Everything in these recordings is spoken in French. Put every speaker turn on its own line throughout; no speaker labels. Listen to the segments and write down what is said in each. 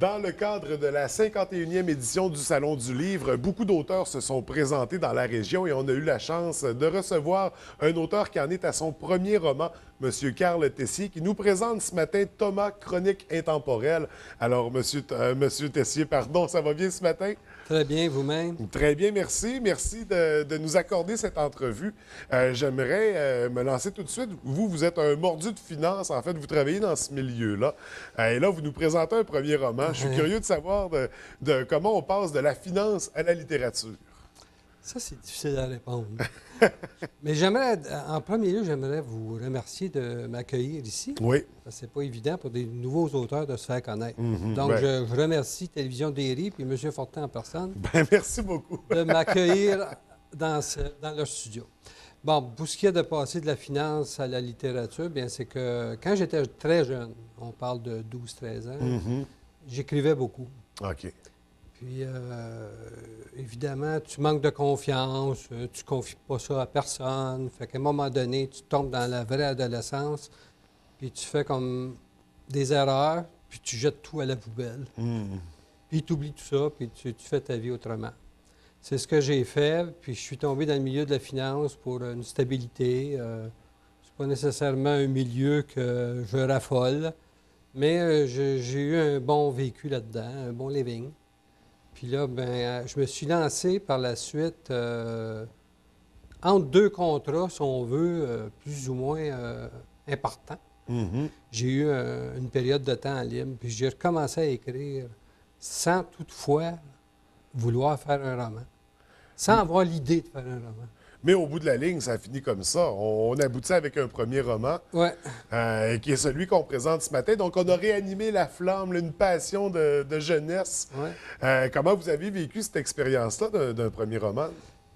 Dans le cadre de la 51e édition du Salon du Livre, beaucoup d'auteurs se sont présentés dans la région et on a eu la chance de recevoir un auteur qui en est à son premier roman, M. Carl Tessier, qui nous présente ce matin Thomas, chronique intemporelle. Alors, Monsieur Tessier, pardon, ça va bien ce matin?
Très bien, vous-même?
Très bien, merci. Merci de nous accorder cette entrevue. J'aimerais me lancer tout de suite. Vous êtes un mordu de finance. En fait, vous travaillez dans ce milieu-là. Et là, vous nous présentez un premier roman. Je suis curieux de savoir de comment on passe de la finance à la littérature.
Ça, c'est difficile à répondre. Mais j'aimerais, en premier lieu, j'aimerais vous remercier de m'accueillir ici.
Oui.
C'est pas évident pour des nouveaux auteurs de se faire connaître. Donc,
ben.
je remercie Télévision Derry et M. Fortin en personne
Ben, merci beaucoup.
de m'accueillir dans leur studio. Bon, pour ce qui est de passer de la finance à la littérature, bien, c'est que quand j'étais très jeune, on parle de 12-13 ans, j'écrivais beaucoup.
OK.
Puis, évidemment, tu manques de confiance, tu ne confies pas ça à personne. Fait qu'à un moment donné, tu tombes dans la vraie adolescence, puis tu fais comme des erreurs, puis tu jettes tout à la poubelle. Puis tu oublies tout ça, puis tu fais ta vie autrement. C'est ce que j'ai fait, puis je suis tombé dans le milieu de la finance pour une stabilité. C'est pas nécessairement un milieu que je raffole, mais j'ai eu un bon vécu là-dedans, un bon living. Puis là, ben, je me suis lancé par la suite entre deux contrats, si on veut, plus ou moins importants. J'ai eu une période de temps libre, puis j'ai recommencé à écrire sans toutefois vouloir faire un roman, sans avoir l'idée de faire un roman.
Mais au bout de la ligne, ça a fini comme ça. On aboutit avec un premier roman, qui est celui qu'on présente ce matin. Donc, on a réanimé la flamme, là, une passion de jeunesse. Comment vous avez vécu cette expérience-là d'un premier roman?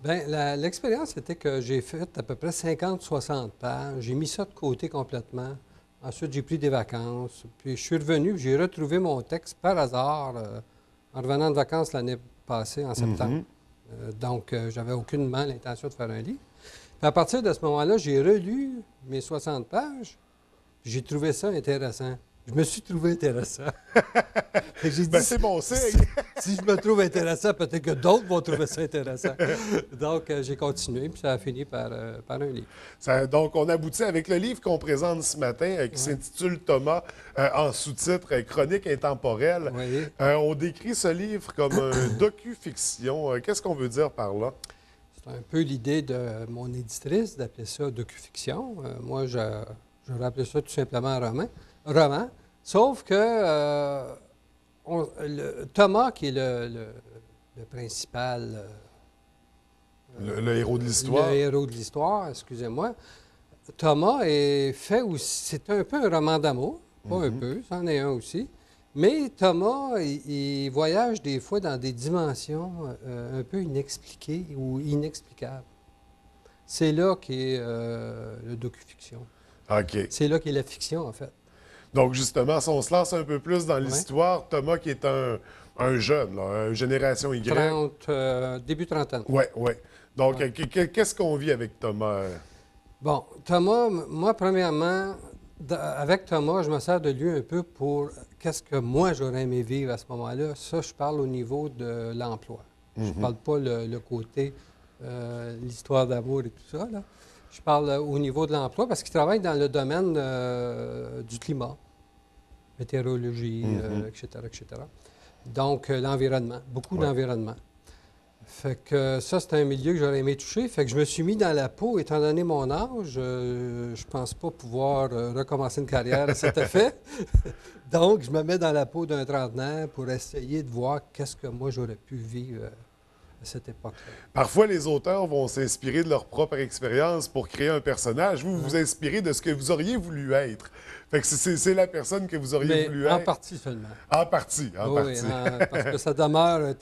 Bien, l'expérience, c'était que j'ai fait à peu près 50-60 pages. J'ai mis ça de côté complètement. Ensuite, j'ai pris des vacances. Puis, je suis revenu, j'ai retrouvé mon texte par hasard en revenant de vacances l'année passée, en septembre. Donc, j'avais aucunement l'intention de faire un livre. Puis à partir de ce moment-là, j'ai relu mes 60 pages. J'ai trouvé ça intéressant. Je me suis trouvé intéressant. J'ai dit,
c'est bon signe.
Si je me trouve intéressant, peut-être que d'autres vont trouver ça intéressant. Donc, j'ai continué, puis ça a fini par un livre.
Donc, on aboutit avec le livre qu'on présente ce matin, qui s'intitule Thomas, en sous-titre Chronique intemporelle.
Oui.
On décrit ce livre comme un docu-fiction. Qu'est-ce qu'on veut dire par là?
C'est un peu l'idée de mon éditrice d'appeler ça docu-fiction. Moi, j'aurais appelé ça tout simplement roman. Sauf que Thomas, qui est le principal...
le héros de l'histoire.
Le héros de l'histoire, excusez-moi. Thomas est fait aussi... C'est un peu un roman d'amour, pas un peu, c'en est un aussi. Mais Thomas, il voyage des fois dans des dimensions un peu inexpliquées ou inexplicables. C'est là qu'est le docu-fiction.
OK.
C'est là qu'est la fiction, en fait.
Donc, justement, si on se lance un peu plus dans l'histoire, Thomas qui est un jeune, là, génération Y.
Début trentaine.
Oui. Donc, qu'est-ce qu'on vit avec Thomas?
Bon, Thomas, moi, premièrement, avec Thomas, je me sers de lui un peu pour qu'est-ce que moi j'aurais aimé vivre à ce moment-là. Ça, je parle au niveau de l'emploi. Je ne parle pas le côté, l'histoire d'amour et tout ça, là. Je parle au niveau de l'emploi parce qu'il travaille dans le domaine du climat, météorologie, etc. Donc, l'environnement, beaucoup d'environnement. Fait que ça, c'est un milieu que j'aurais aimé toucher. Fait que je me suis mis dans la peau, étant donné mon âge, je pense pas pouvoir recommencer une carrière à cet effet. Donc, je me mets dans la peau d'un trentenaire pour essayer de voir qu'est-ce que moi j'aurais pu vivre à cette époque-là.
Parfois, les auteurs vont s'inspirer de leur propre expérience pour créer un personnage. Vous vous inspirez de ce que vous auriez voulu être. Fait que c'est la personne que vous auriez voulu être.
En partie seulement.
En partie.
Oui, parce que ça demeure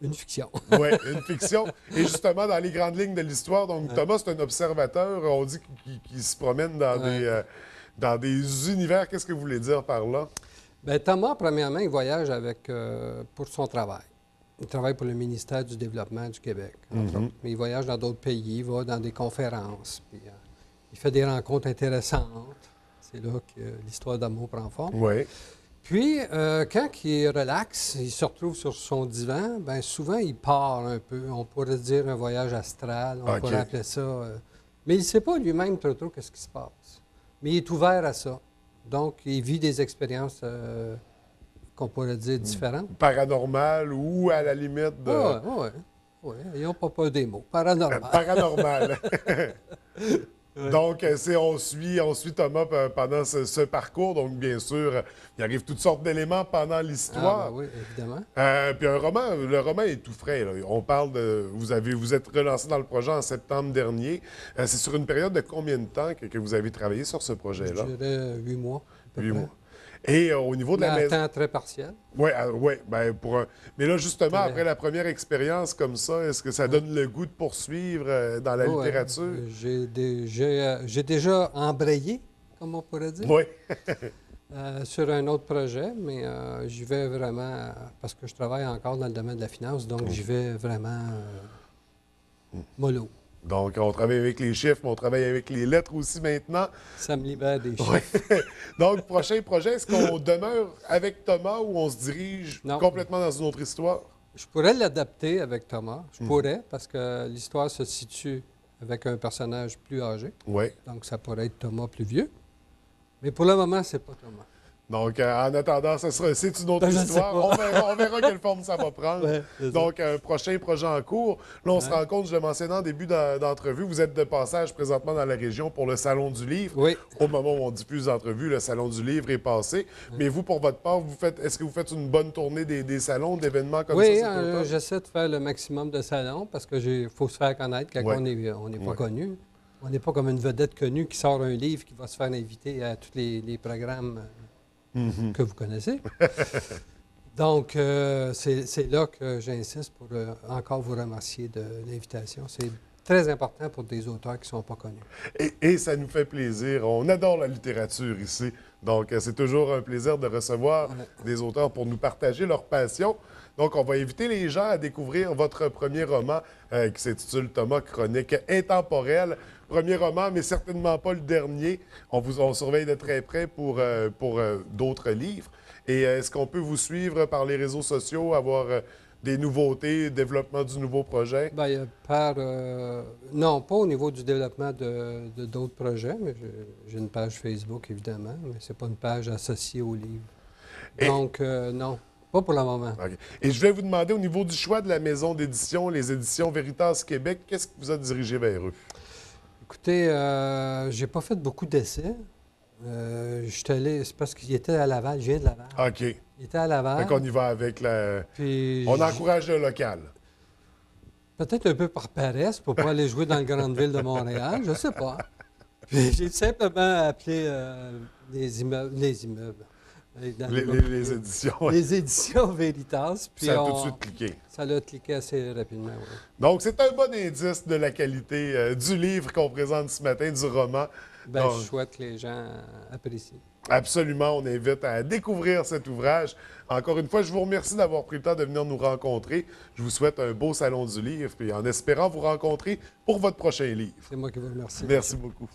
une fiction.
Oui, une fiction. Et justement, dans les grandes lignes de l'histoire, donc Thomas, c'est un observateur, on dit qu'il se promène dans des univers. Qu'est-ce que vous voulez dire par là?
Bien, Thomas, premièrement, il voyage pour son travail. Il travaille pour le ministère du Développement du Québec, entre autres. Mais il voyage dans d'autres pays, il va dans des conférences, puis il fait des rencontres intéressantes. C'est là que l'histoire d'amour prend forme.
Oui.
Puis, quand il relaxe, il se retrouve sur son divan, bien souvent, il part un peu. On pourrait dire un voyage astral, on
OK.
pourrait appeler ça. Mais il ne sait pas lui-même trop qu'est-ce qui se passe. Mais il est ouvert à ça. Donc, il vit des expériences qu'on pourrait dire différentes.
Paranormal ou à la limite de...
Oui, oui. Ils n'ont pas peur des mots. Paranormal.
Paranormal.
Ouais.
Donc, on suit Thomas pendant ce parcours. Donc, bien sûr, il arrive toutes sortes d'éléments pendant l'histoire.
Ah, ben oui, évidemment.
Puis le roman est tout frais, là. On parle de... Vous êtes relancé dans le projet en septembre dernier. C'est sur une période de combien de temps que vous avez travaillé sur ce
Je
projet-là?
dirais 8 mois. À peu
8
près.
mois. Et au niveau de
Mais
la
à
maison...
temps très partiel.
Oui, mais là, justement,
Très-
après la première expérience comme ça, est-ce que ça donne le goût de poursuivre dans la
Ouais.
littérature?
J'ai déjà embrayé, comme on pourrait dire,
Oui.
sur un autre projet, mais j'y vais vraiment parce que je travaille encore dans le domaine de la finance, donc j'y vais vraiment mollo.
Donc, on travaille avec les chiffres, mais on travaille avec les lettres aussi maintenant.
Ça me libère des
Ouais.
chiffres.
Donc, prochain projet, est-ce qu'on demeure avec Thomas ou on se dirige
Non.
complètement dans une autre histoire?
Je pourrais l'adapter avec Thomas. Je pourrais, parce que l'histoire se situe avec un personnage plus âgé.
Oui.
Donc, ça pourrait être Thomas plus vieux. Mais pour le moment, c'est pas Thomas.
Donc, en attendant, c'est une autre
Ben, je sais
histoire.
pas.
On verra quelle forme ça va prendre.
Ouais, c'est ça.
Donc, un prochain projet en cours. Là, on se rend compte, je le mentionnais en début d'entrevue, vous êtes de passage présentement dans la région pour le Salon du Livre.
Oui.
Au moment où on diffuse l'entrevue, le Salon du Livre est passé. Mais vous, pour votre part, est-ce que vous faites une bonne tournée des salons, d'événements comme
Oui,
ça cet automne?
j'essaie de faire le maximum de salons parce que faut se faire connaître quand
Ouais.
on n'est pas
Ouais.
connu. On n'est pas comme une vedette connue qui sort un livre qui va se faire inviter à tous les programmes que vous connaissez. Donc, c'est là que j'insiste pour encore vous remercier de l'invitation. C'est très important pour des auteurs qui ne sont pas connus.
Et ça nous fait plaisir. On adore la littérature ici. Donc, c'est toujours un plaisir de recevoir des auteurs pour nous partager leur passion. Donc, on va inviter les gens à découvrir votre premier roman qui s'intitule Thomas, chronique intemporelle. Premier roman, mais certainement pas le dernier. On surveille de très près pour d'autres livres. Et est-ce qu'on peut vous suivre par les réseaux sociaux, avoir des nouveautés, développement du nouveau projet?
Bien, non, pas au niveau du développement de d'autres projets, mais j'ai une page Facebook, évidemment, mais ce n'est pas une page associée au livre.
Et-
Donc, non, pas pour le moment.
OK. Et je vais vous demander, au niveau du choix de la maison d'édition, les éditions Veritas Québec, qu'est-ce qui vous a dirigé vers eux?
Écoutez, j'ai pas fait beaucoup d'essais. C'est parce qu'il était à Laval, je viens de Laval.
OK. Fait
Il était à Laval.
qu'on y va avec la...
Puis
On encourage le local.
peut-être un peu par paresse pour pas aller jouer dans la grande ville de Montréal, je sais pas. Puis j'ai simplement appelé les immeubles.
Les éditions.
Les éditions Veritas. Puis
Ça a tout de suite cliqué.
ça l'a cliqué assez rapidement, oui.
Donc, c'est un bon indice de la qualité du livre qu'on présente ce matin, du roman.
Ben,
Donc,
je souhaite que les gens apprécient.
absolument, on invite à découvrir cet ouvrage. Encore une fois, je vous remercie d'avoir pris le temps de venir nous rencontrer. Je vous souhaite un beau salon du livre, puis en espérant vous rencontrer pour votre prochain livre.
C'est moi qui vous remercie.
Merci beaucoup.